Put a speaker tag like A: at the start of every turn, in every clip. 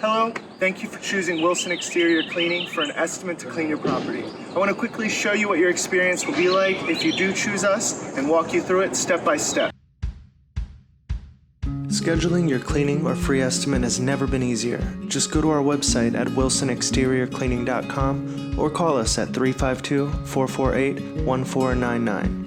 A: Hello, thank you for choosing Wilson Exterior Cleaning for an estimate to clean your property. I want to quickly show you what your experience will be like if you do choose us and walk you through it step by step. Scheduling your cleaning or free estimate has never been easier. Just go to our website at wilsonexteriorcleaning.com or call us at 352-448-1499.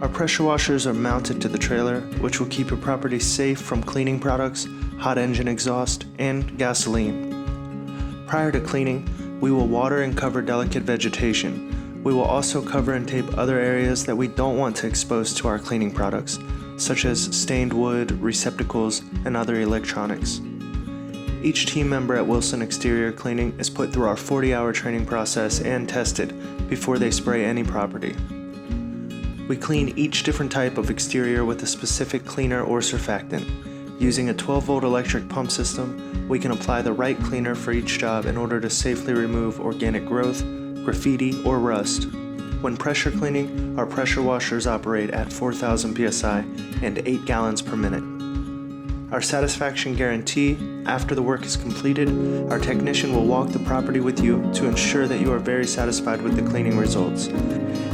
A: Our pressure washers are mounted to the trailer, which will keep your property safe from cleaning products, hot engine exhaust, and gasoline. Prior to cleaning, we will water and cover delicate vegetation. We will also cover and tape other areas that we don't want to expose to our cleaning products, such as stained wood, receptacles, and other electronics. Each team member at Wilson Exterior Cleaning is put through our 40-hour training process and tested before they spray any property. We clean each different type of exterior with a specific cleaner or surfactant. Using a 12-volt electric pump system, we can apply the right cleaner for each job in order to safely remove organic growth, graffiti, or rust. When pressure cleaning, our pressure washers operate at 4,000 psi and 8 gallons per minute. Our satisfaction guarantee: after the work is completed, our technician will walk the property with you to ensure that you are very satisfied with the cleaning results.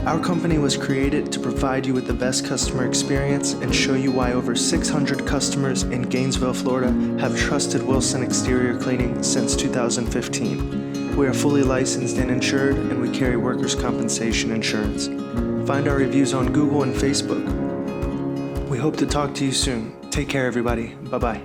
A: Our company was created to provide you with the best customer experience and show you why over 600 customers in Gainesville, Florida have trusted Wilson Exterior Cleaning since 2015. We are fully licensed and insured, and we carry workers' compensation insurance. Find our reviews on Google and Facebook. We hope to talk to you soon. Take care, everybody. Bye-bye.